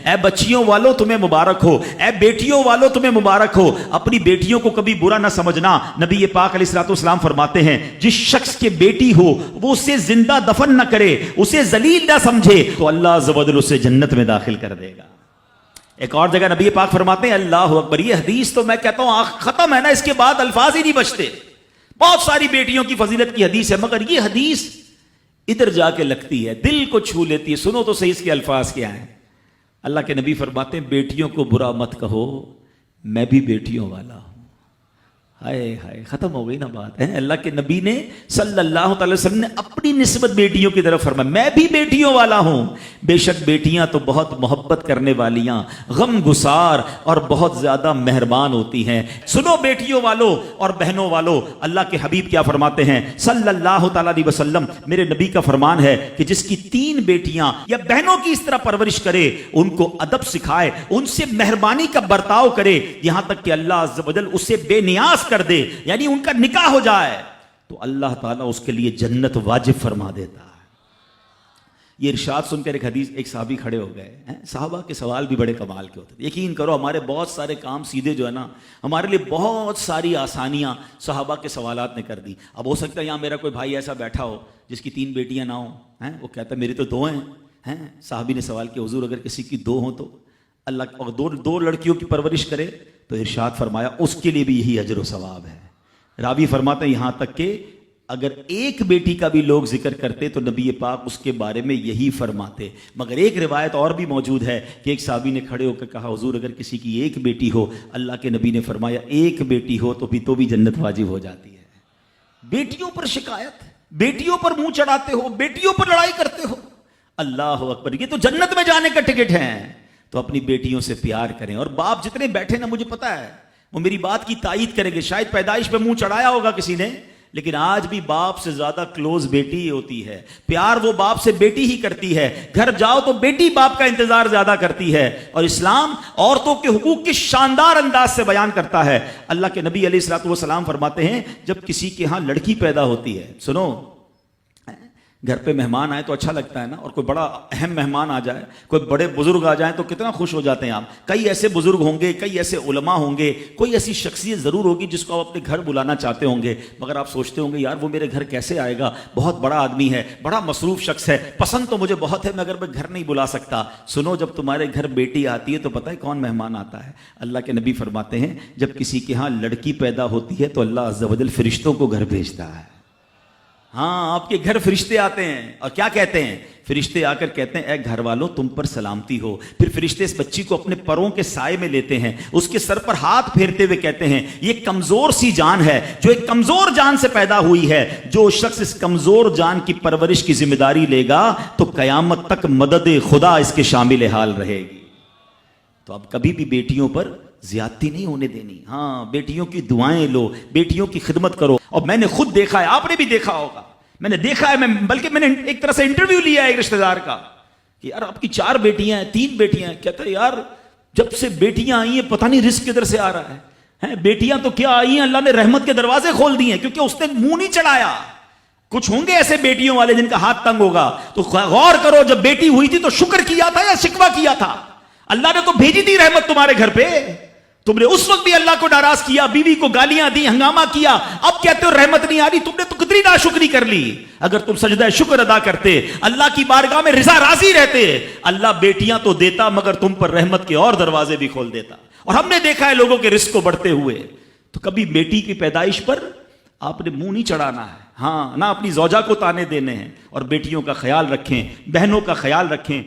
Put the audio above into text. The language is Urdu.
اے بچیوں والوں تمہیں مبارک ہو، اے بیٹیوں والوں تمہیں مبارک ہو۔ اپنی بیٹیوں کو کبھی برا نہ سمجھنا۔ نبی پاک علیہ الصلوۃ والسلام فرماتے ہیں جس شخص کے بیٹی ہو وہ اسے زندہ دفن نہ کرے، اسے ذلیل نہ سمجھے، تو اللہ عز و جل اسے جنت میں داخل کر دے گا۔ ایک اور جگہ نبی پاک فرماتے ہیں اللہ اکبر، یہ حدیث تو میں کہتا ہوں ختم ہے نا، اس کے بعد الفاظ ہی نہیں بچتے۔ بہت ساری بیٹیوں کی فضیلت کی حدیث ہے، مگر یہ حدیث ادھر جا کے لگتی ہے، دل کو چھو لیتی ہے۔ سنو تو صحیح اس کے الفاظ کیا ہیں۔ اللہ کے نبی فرماتے ہیں بیٹیوں کو برا مت کہو، میں بھی بیٹیوں والا ہوں۔ ہائے ہائے، ختم ہو گئی نا بات ہے۔ اللہ کے نبی نے صلی اللہ تعالی وسلم نے اپنی نسبت بیٹیوں کی طرف فرمایا میں بھی بیٹیوں والا ہوں۔ بے شک بیٹیاں تو بہت محبت کرنے والیاں، غم گسار اور بہت زیادہ مہربان ہوتی ہیں۔ سنو بیٹیوں والوں اور بہنوں والوں، اللہ کے حبیب کیا فرماتے ہیں صلی اللہ تعالی علیہ وسلم، میرے نبی کا فرمان ہے کہ جس کی 3 بیٹیاں یا بہنوں کی اس طرح پرورش کرے، ان کو ادب سکھائے، ان سے مہربانی کا برتاؤ کرے، یہاں تک کہ اللہ عز و جل اسے بے نیاز کر دے، یعنی ان کا نکاح ہو جائے، تو اللہ تعالیٰ اس کے لیے جنت واجب فرما دیتا ہے۔ یہ ارشاد سن کر ایک صحابی کھڑے ہو گئے ہیں۔ صحابہ کے سوال بھی بڑے کمال کے ہوتے ہیں۔ یقین کرو ہمارے بہت سارے کام سیدھے جو ہے نا، ہمارے لیے بہت ساری آسانیاں صحابہ کے سوالات نے کر دی۔ اب ہو سکتا ہے یہاں میرا کوئی بھائی ایسا بیٹھا ہو جس کی 3 بیٹیاں نہ ہوں، وہ کہتا ہے میری تو 2 ہیں۔ صحابی نے سوال کیا حضور اگر کسی کی 2 ہوں تو اللہ، اور 2 لڑکیوں کی پرورش کرے تو ارشاد فرمایا اس کے لیے بھی یہی اجر و ثواب ہے۔ راوی فرماتے ہیں یہاں تک کہ اگر ایک بیٹی کا بھی لوگ ذکر کرتے تو نبی پاک اس کے بارے میں یہی فرماتے۔ مگر ایک روایت اور بھی موجود ہے کہ ایک صحابی نے کھڑے ہو کر کہا حضور اگر کسی کی 1 بیٹی ہو، اللہ کے نبی نے فرمایا 1 بیٹی ہو تو بھی جنت واجب ہو جاتی ہے۔ بیٹیوں پر شکایت، بیٹیوں پر منہ چڑھاتے ہو، بیٹیوں پر لڑائی کرتے ہو، اللہ اکبر، یہ تو جنت میں جانے کا ٹکٹ ہے۔ تو اپنی بیٹیوں سے پیار کریں۔ اور باپ جتنے بیٹھے نا، مجھے پتا ہے وہ میری بات کی تائید کریں گے، شاید پیدائش پہ منہ چڑھایا ہوگا کسی نے، لیکن آج بھی باپ سے زیادہ کلوز بیٹی ہی ہوتی ہے۔ پیار وہ باپ سے بیٹی ہی کرتی ہے، گھر جاؤ تو بیٹی باپ کا انتظار زیادہ کرتی ہے۔ اور اسلام عورتوں کے حقوق کی شاندار انداز سے بیان کرتا ہے۔ اللہ کے نبی علیہ الصلوۃ والسلام فرماتے ہیں جب کسی کے ہاں لڑکی پیدا ہوتی ہے، سنو، گھر پہ مہمان آئے تو اچھا لگتا ہے نا، اور کوئی بڑا اہم مہمان آ جائے، کوئی بڑے بزرگ آ جائیں تو کتنا خوش ہو جاتے ہیں آپ۔ کئی ایسے بزرگ ہوں گے، کئی ایسے علماء ہوں گے، کوئی ایسی شخصیت ضرور ہوگی جس کو آپ اپنے گھر بلانا چاہتے ہوں گے، مگر آپ سوچتے ہوں گے یار وہ میرے گھر کیسے آئے گا، بہت بڑا آدمی ہے، بڑا مصروف شخص ہے، پسند تو مجھے بہت ہے مگر میں گھر نہیں بلا سکتا۔ سنو، جب تمہارے گھر بیٹی آتی ہے تو پتہ ہے کون مہمان آتا ہے؟ اللہ کے نبی فرماتے ہیں جب کسی کے ہاں لڑکی پیدا ہوتی ہے تو اللہ عز و جل فرشتوں کو گھر بھیجتا ہے۔ ہاں، آپ کے گھر فرشتے آتے ہیں اور کیا کہتے ہیں؟ فرشتے آ کر کہتے ہیں اے گھر والوں تم پر سلامتی ہو۔ پھر فرشتے اس بچی کو اپنے پروں کے سائے میں لیتے ہیں، اس کے سر پر ہاتھ پھیرتے ہوئے کہتے ہیں یہ کمزور سی جان ہے جو ایک کمزور جان سے پیدا ہوئی ہے، جو شخص اس کمزور جان کی پرورش کی ذمہ داری لے گا تو قیامت تک مدد خدا اس کے شامل حال رہے گی۔ تو اب کبھی بھی بیٹیوں پر زیادتی نہیں ہونے دینی۔ ہاں، بیٹیوں کی دعائیں لو، بیٹیوں کی خدمت کرو۔ اور میں نے خود دیکھا ہے، آپ نے بھی دیکھا ہوگا، میں نے دیکھا ہے، بلکہ میں نے ایک طرح سے انٹرویو لیا ہے ایک رشتہ دار کا کہ یار آپ کی 4 بیٹیاں ہیں، 3 بیٹیاں ہیں، کہتا ہے یار جب سے بیٹیاں آئی ہیں پتہ نہیں رزق کدھر سے آ رہا ہے۔ بیٹیاں تو کیا آئی ہیں، اللہ نے رحمت کے دروازے کھول دیے ہیں، کیونکہ اس نے منہ نہیں چڑھایا۔ کچھ ہوں گے ایسے بیٹیوں والے جن کا ہاتھ تنگ ہوگا، تو غور کرو جب بیٹی ہوئی تھی تو شکر کیا تھا یا شکوہ کیا تھا؟ اللہ نے تو بھیجی تھی رحمت تمہارے گھر پہ، تم نے اس وقت بھی اللہ کو ناراض کیا، بیوی کو گالیاں دی، ہنگامہ کیا، اب کہتے ہو رحمت نہیں آ رہی۔ تم نے تو کتنی ناشکری کر لی۔ اگر تم سجدہ شکر ادا کرتے، اللہ کی بارگاہ میں رضا راضی رہتے، اللہ بیٹیاں تو دیتا مگر تم پر رحمت کے اور دروازے بھی کھول دیتا۔ اور ہم نے دیکھا ہے لوگوں کے رزق کو بڑھتے ہوئے۔ تو کبھی بیٹی کی پیدائش پر آپ نے منہ نہیں چڑھانا ہے، ہاں، نہ اپنی زوجہ کو تانے دینے ہیں، اور بیٹیوں کا خیال رکھیں، بہنوں کا خیال رکھیں۔